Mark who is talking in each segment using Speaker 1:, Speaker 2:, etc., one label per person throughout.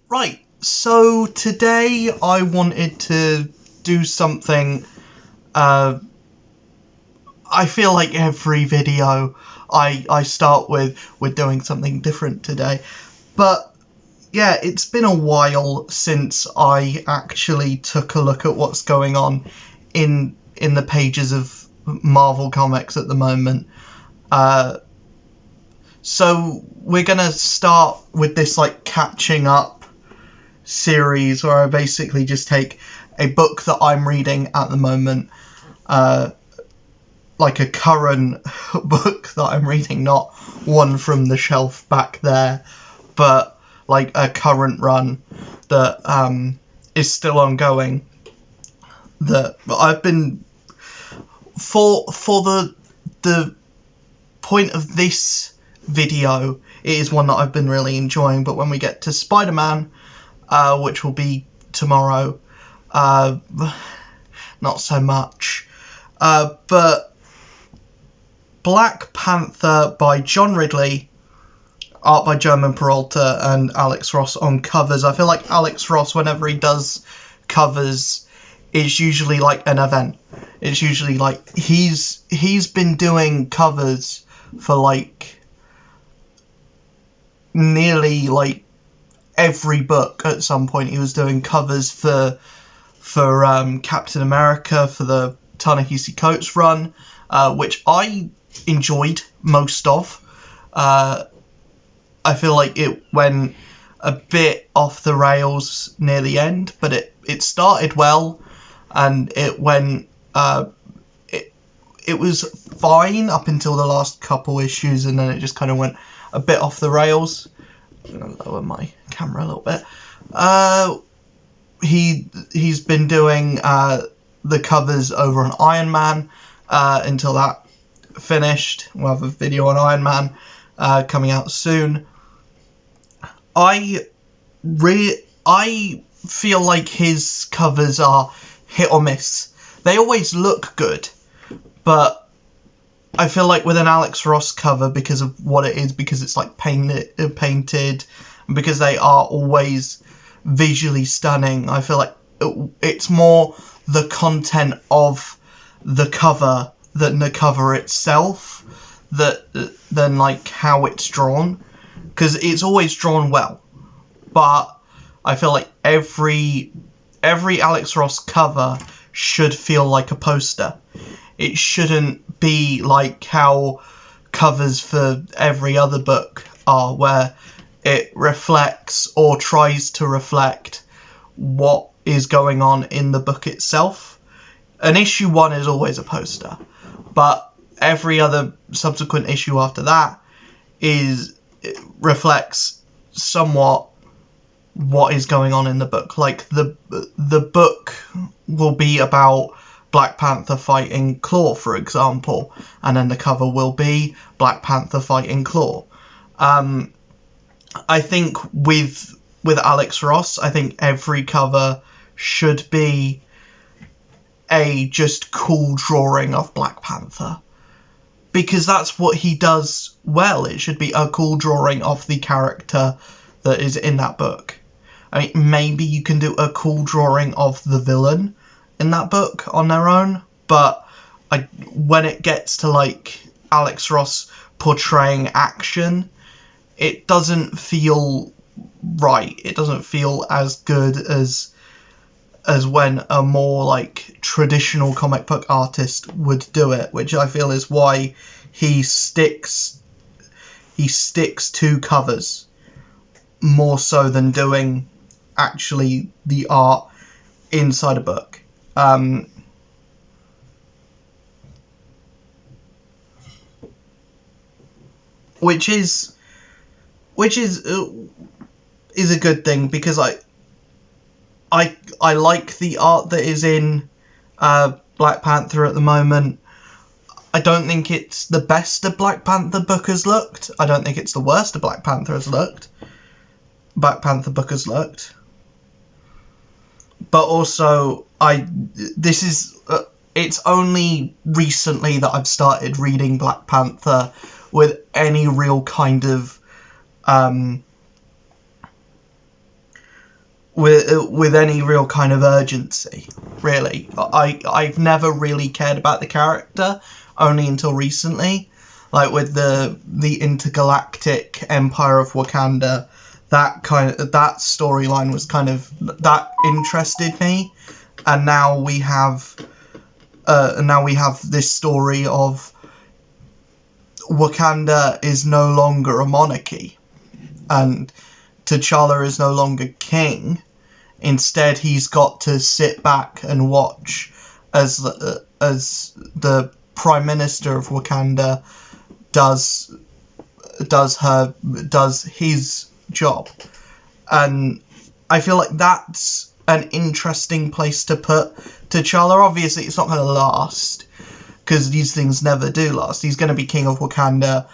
Speaker 1: Right, so today I wanted to do something, uh, I feel like every video I start with, we're doing something different today. But yeah, it's been a while since I actually took a look at what's going on in the pages of Marvel Comics at the moment. Uh, so we're gonna start with this like catching up series where I basically just take a book that I'm reading at the moment, uh, like a current book that I'm reading, not one from the shelf back there, but like a current run that is still ongoing. That I've been for the point of this video, it is one that I've been really enjoying. But when we get to Spider-Man, which will be tomorrow, not so much. But Black Panther by John Ridley, art by German Peralta and Alex Ross on covers. I feel like Alex Ross, whenever he does covers, it's usually like an event. It's usually like he's been doing covers for like nearly like every book at some point. He was doing covers for Captain America for the Ta-Nehisi Coates run, which I enjoyed most of. I feel like it went a bit off the rails near the end, but it started well, and it went it was fine up until the last couple issues, and then it just kind of went a bit off the rails. I'm gonna lower my camera a little bit. He's been doing the covers over on Iron Man until that finished. We'll have a video on Iron Man coming out soon. I feel like his covers are hit or miss. They always look good, but I feel like with an Alex Ross cover, because of what it is, because it's like painted, and because they are always visually stunning, I feel like it's more the content of the cover than the cover itself than like how it's drawn, because it's always drawn well, but I feel like every Alex Ross cover should feel like a poster. It shouldn't be like how covers for every other book are, where it reflects or tries to reflect what is going on in the book itself. An issue 1 is always a poster, but every other subsequent issue after that reflects somewhat what is going on in the book. Like the book will be about Black Panther fighting Claw, for example, and then the cover will be Black Panther fighting Claw. I think with Alex Ross, I think every cover should be a just cool drawing of Black Panther, because that's what he does well. It should be a cool drawing of the character that is in that book. I mean, maybe you can do a cool drawing of the villain in that book on their own, but when it gets to like Alex Ross portraying action, it doesn't feel right. It doesn't feel as good as when a more like traditional comic book artist would do it, which I feel is why he sticks to covers more so than doing actually the art inside a book. Which is a good thing, because I like the art that is in Black Panther at the moment. I don't think it's the best a Black Panther book has looked. I don't think it's the worst a Black Panther book has looked. But also, it's only recently that I've started reading Black Panther with any real kind of with any real kind of urgency. Really, I've never really cared about the character, only until recently, like with the intergalactic Empire of Wakanda. That storyline was kind of that interested me, and now we have this story of Wakanda is no longer a monarchy, and T'Challa is no longer king. Instead, he's got to sit back and watch as the Prime Minister of Wakanda does his job. And I feel like that's an interesting place to put T'Challa. Obviously, it's not going to last, because these things never do last. He's going to be king of Wakanda,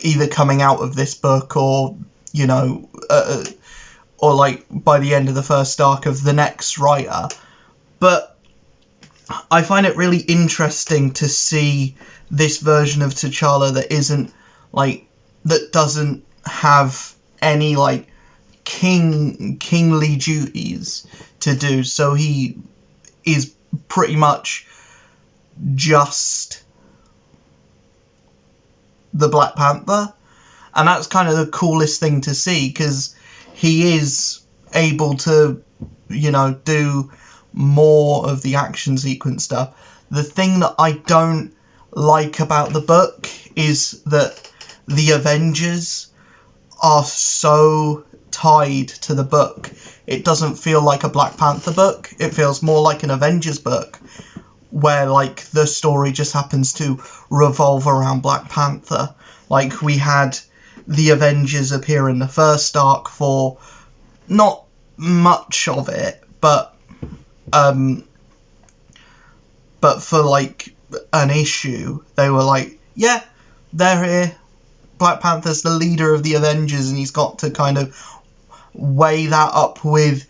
Speaker 1: either coming out of this book or, you know, or like by the end of the first arc of the next writer. But I find it really interesting to see this version of T'Challa that doesn't have any like kingly duties to do. So he is pretty much just the Black Panther, and that's kind of the coolest thing to see, because he is able to, you know, do more of the action sequence stuff. The thing that I don't like about the book is that the Avengers are so tied to the book. It doesn't feel like a Black Panther book. It feels more like an Avengers book, where like the story just happens to revolve around Black Panther. Like, we had the Avengers appear in the first arc for not much of it, but for like an issue, they were like, yeah, they're here. Black Panther's the leader of the Avengers, and he's got to kind of weigh that up with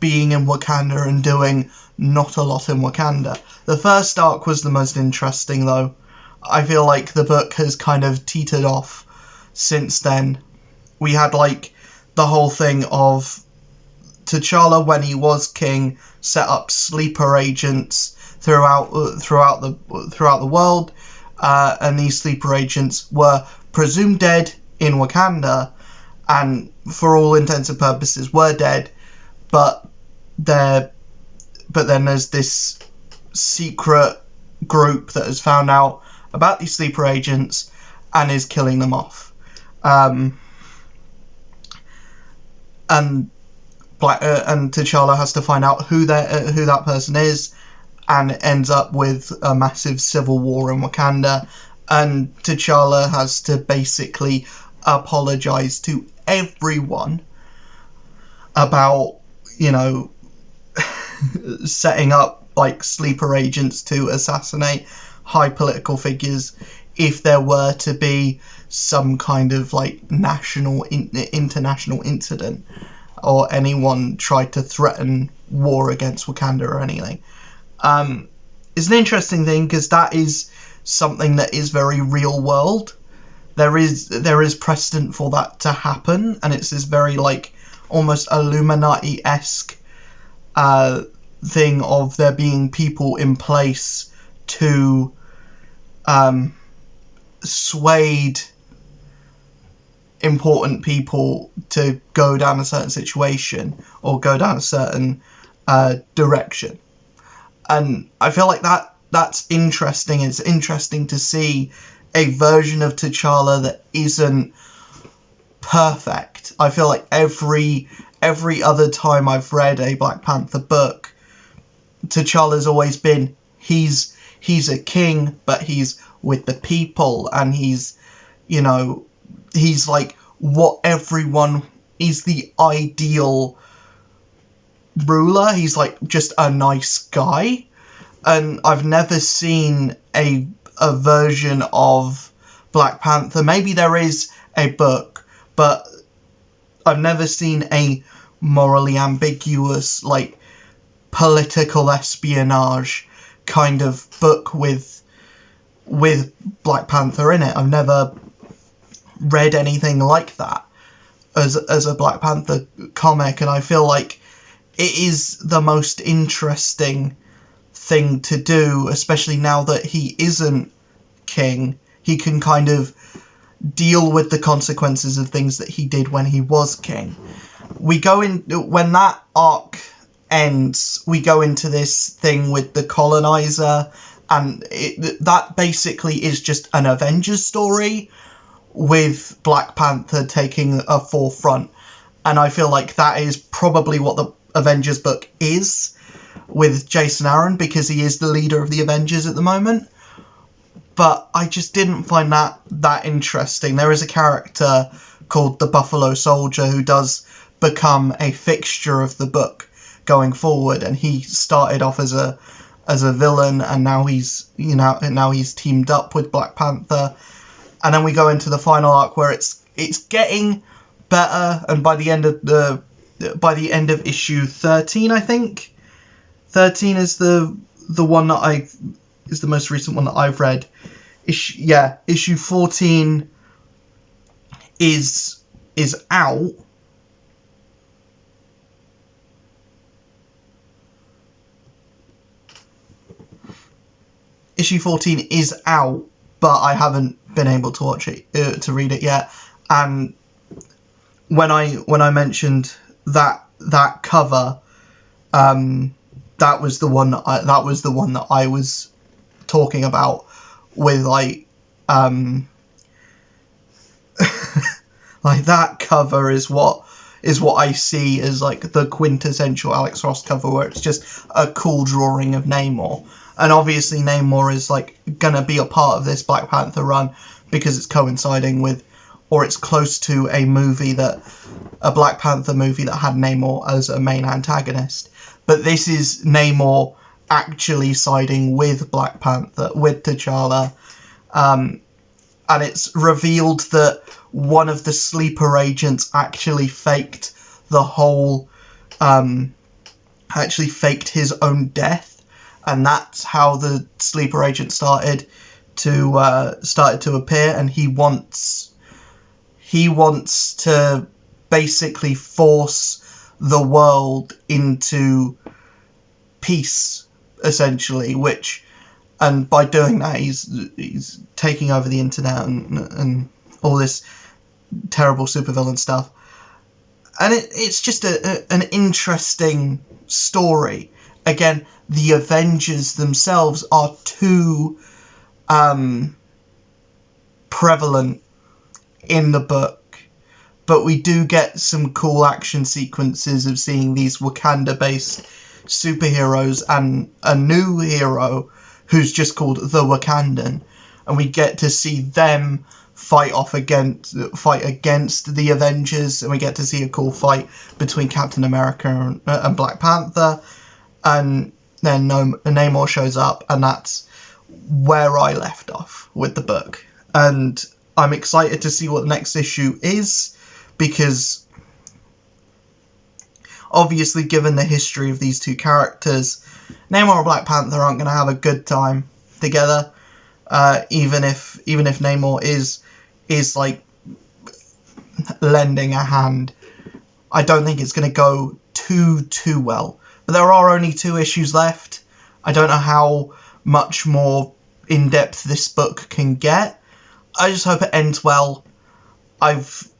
Speaker 1: being in Wakanda and doing not a lot in Wakanda. The first arc was the most interesting, though. I feel like the book has kind of teetered off since then. We had like the whole thing of T'Challa, when he was king, set up sleeper agents throughout the world, and these sleeper agents were presumed dead in Wakanda, and for all intents and purposes were dead, but then there's this secret group that has found out about these sleeper agents and is killing them off. And T'Challa has to find out who that person is, and ends up with a massive civil war in Wakanda. And T'Challa has to basically apologize to everyone about, you know, setting up like sleeper agents to assassinate high political figures if there were to be some kind of like international incident, or anyone tried to threaten war against Wakanda or anything. It's an interesting thing, because that is something that is very real world. There is precedent for that to happen, and it's this very like almost Illuminati-esque thing of there being people in place to swayed important people to go down a certain situation or go down a certain direction. And I feel like that's interesting. It's interesting to see a version of T'Challa that isn't perfect. I feel like every other time I've read a Black Panther book, T'Challa's always been he's a king, but he's with the people, and he's, you know, he's like what everyone is, the ideal ruler. He's like just a nice guy. And I've never seen a version of Black Panther. Maybe there is a book, but I've never seen a morally ambiguous, like, political espionage kind of book with Black Panther in it. I've never read anything like that as a Black Panther comic, and I feel like it is the most interesting thing to do, especially now that he isn't king. He can kind of deal with the consequences of things that he did when he was king. We go in, when that arc ends, we go into this thing with the colonizer, and that basically is just an Avengers story with Black Panther taking a forefront. And I feel like that is probably what the Avengers book is, with Jason Aaron, because he is the leader of the Avengers at the moment. But I just didn't find that interesting. There is a character called the Buffalo Soldier who does become a fixture of the book going forward, and he started off as a villain, and now he's teamed up with Black Panther. And then we go into the final arc where it's getting better, and by the end of issue 13, I think 13 is the one that is the most recent one that I've read. Issue 14 is out. Issue 14 is out, but I haven't been able to watch it, to read it yet. And when I mentioned that cover, that was the one that I was talking about, with like that cover is what I see as like the quintessential Alex Ross cover, where it's just a cool drawing of Namor. And obviously Namor is like gonna be a part of this Black Panther run because it's coinciding with, or it's close to, a Black Panther movie that had Namor as a main antagonist. But this is Namor actually siding with Black Panther, with T'Challa, and it's revealed that one of the sleeper agents actually faked his own death, and that's how the sleeper agent started to appear. And he wants to basically force the world into peace, essentially, and by doing that he's taking over the internet and all this terrible supervillain stuff. And it's just an interesting story. Again, the Avengers themselves are too prevalent in the book, but we do get some cool action sequences of seeing these Wakanda-based superheroes and a new hero who's just called the Wakandan, and we get to see them fight against the Avengers, and we get to see a cool fight between Captain America and Black Panther, and then Namor shows up, and that's where I left off with the book. And I'm excited to see what the next issue is, because obviously, given the history of these two characters, Namor and Black Panther aren't going to have a good time together. Even if Namor is like lending a hand, I don't think it's going to go too well. But there are only 2 issues left. I don't know how much more in depth this book can get. I just hope it ends well. I've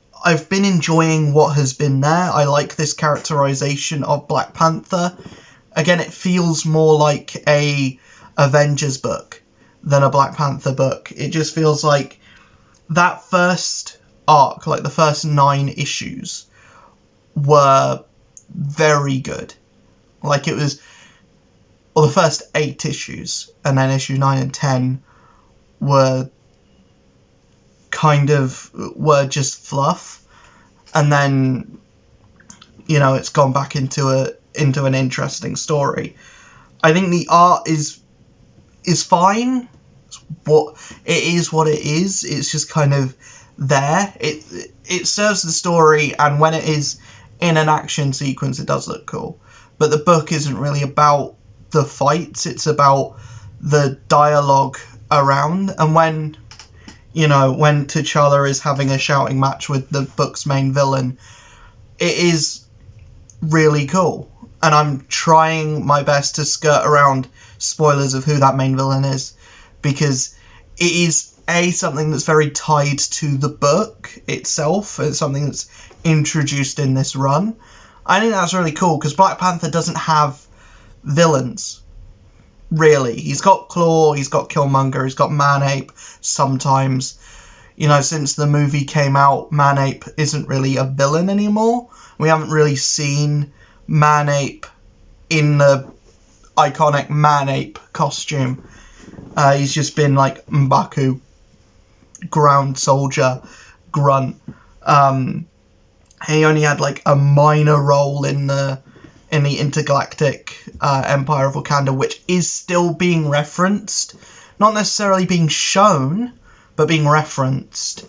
Speaker 1: been enjoying what has been there. I like this characterization of Black Panther. Again, it feels more like a Avengers book than a Black Panther book. It just feels like that first arc, like the first 9 issues, were very good. Like it was, well, the first 8 issues, and then issue 9 and 10 were just fluff, and then it's gone back into an interesting story. I think the art is fine. It is what it is. It's just kind of there. It serves the story, and when it is in an action sequence, it does look cool. But the book isn't really about the fights. It's about the dialogue around, and when T'Challa is having a shouting match with the book's main villain, it is really cool. and I'm trying my best to skirt around spoilers of who that main villain is, because it is something that's very tied to the book itself. It's something that's introduced in this run. I think that's really cool, because Black Panther doesn't have villains, really. He's got Claw, he's got Killmonger, he's got Man-Ape sometimes. You know, since the movie came out, Man-Ape isn't really a villain anymore. We haven't really seen Man-Ape in the iconic Man-Ape costume. He's just been like M'Baku, ground soldier, grunt. He only had like a minor role in the intergalactic Empire of Wakanda, which is still being referenced, not necessarily being shown, but being referenced,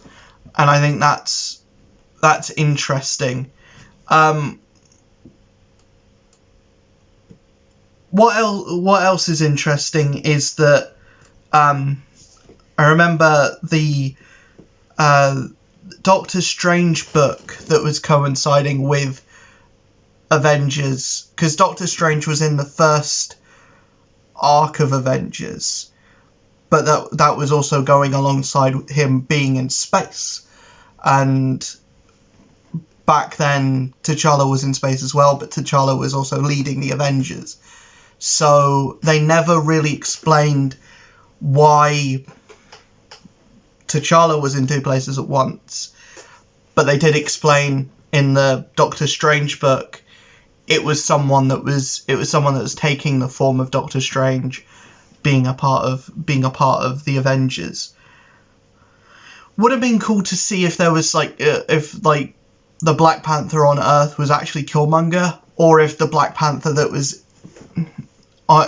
Speaker 1: and I think that's interesting. What else is interesting is that I remember the Doctor Strange book that was coinciding with Avengers, because Doctor Strange was in the first arc of Avengers, but that was also going alongside him being in space. And back then, T'Challa was in space as well, but T'Challa was also leading the Avengers. So they never really explained why T'Challa was in two places at once. But they did explain in the Doctor Strange book it was someone that was taking the form of Doctor Strange, being a part of the Avengers. Would have been cool to see if there was if the Black Panther on Earth was actually Killmonger, or if the Black Panther that was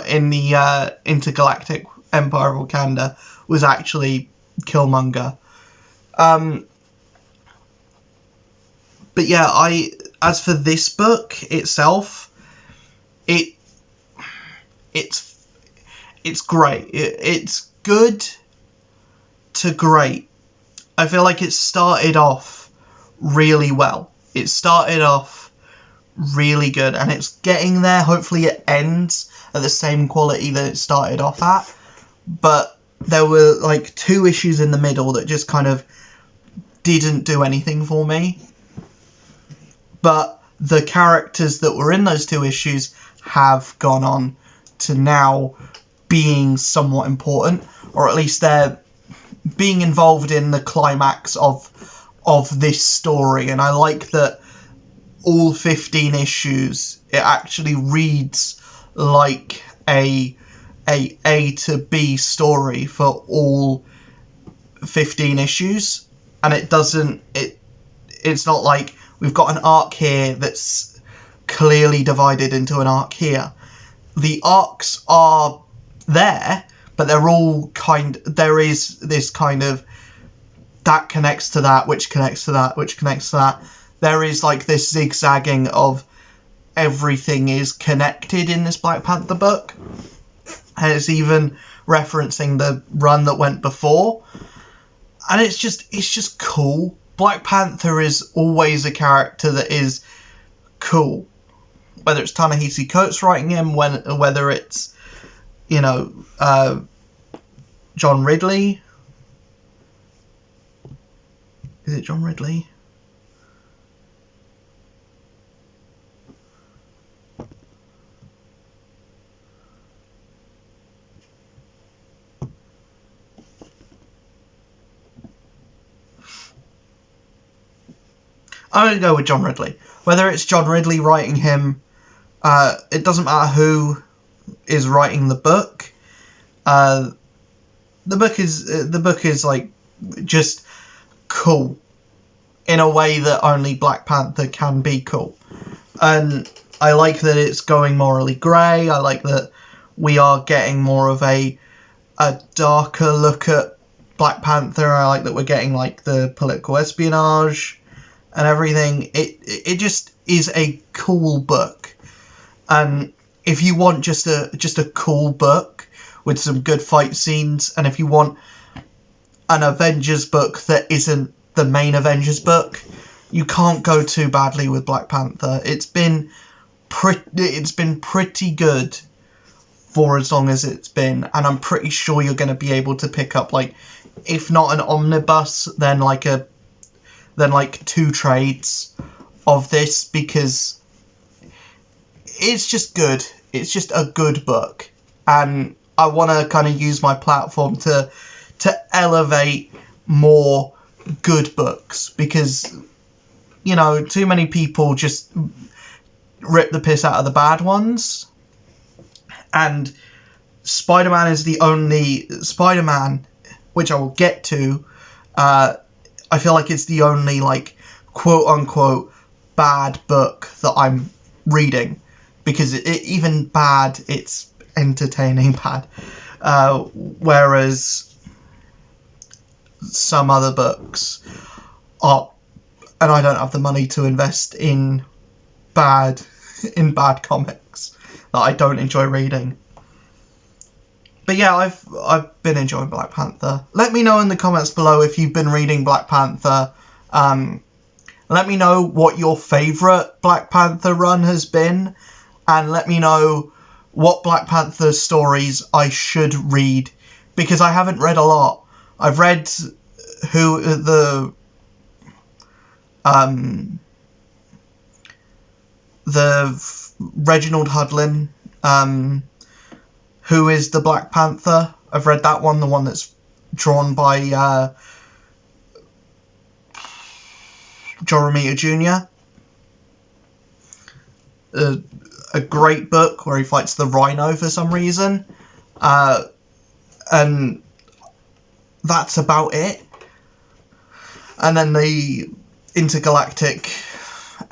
Speaker 1: in the intergalactic Empire of Wakanda was actually Killmonger. But yeah, as for this book itself, it's great. It's good to great. I feel like it started off really well. It started off really good, and it's getting there. Hopefully it ends at the same quality that it started off at. But there were like 2 issues in the middle that just kind of didn't do anything for me. But the characters that were in those 2 issues have gone on to now being somewhat important, or at least they're being involved in the climax of this story. And I like that all 15 issues, it actually reads like a to B story for all 15 issues, and it's not like we've got an arc here that's clearly divided into an arc here. The arcs are there, but they're all there is this kind of that connects to that, which connects to that, which connects to that. There is like this zigzagging of everything is connected in this Black Panther book. And it's even referencing the run that went before. And it's just cool. Black Panther is always a character that is cool. Whether it's Ta-Nehisi Coates writing him, whether it's, John Ridley. Is it John Ridley? I'm going to go with John Ridley. Whether it's John Ridley writing him, it doesn't matter who is writing the book. The book is like just cool in a way that only Black Panther can be cool. And I like that it's going morally grey. I like that we are getting more of a darker look at Black Panther. I like that we're getting like the political espionage and everything. It just is a cool book. And if you want just a cool book with some good fight scenes, and if you want an Avengers book that isn't the main Avengers book, you can't go too badly with Black Panther. It's been it's been pretty good for as long as it's been, and I'm pretty sure you're going to be able to pick up, like, if not an omnibus, then like 2 trades of this, because it's just good. It's just a good book, and I want to kind of use my platform to elevate more good books, because, you know, too many people just rip the piss out of the bad ones, and Spider-Man is the only Spider-Man, which I will get to. I feel like it's the only, like, quote-unquote bad book that I'm reading, because even bad, it's entertaining bad, whereas some other books are, and I don't have the money to invest in bad comics that I don't enjoy reading. But yeah, I've been enjoying Black Panther. Let me know in the comments below if you've been reading Black Panther. Let me know what your favourite Black Panther run has been, and let me know what Black Panther stories I should read, because I haven't read a lot. I've read the Reginald Hudlin, Who is the Black Panther? I've read that one, the one that's drawn by John Romita Jr. A great book where he fights the Rhino for some reason. And that's about it. And then the Intergalactic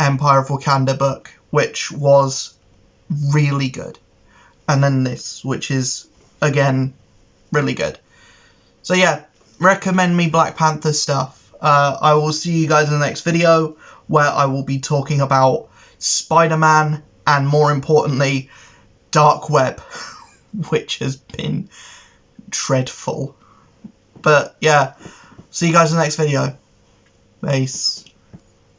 Speaker 1: Empire of Wakanda book, which was really good. And then this, which is, again, really good. So yeah, recommend me Black Panther stuff. I will see you guys in the next video, where I will be talking about Spider-Man, and more importantly, Dark Web, which has been dreadful. But yeah, see you guys in the next video. Peace.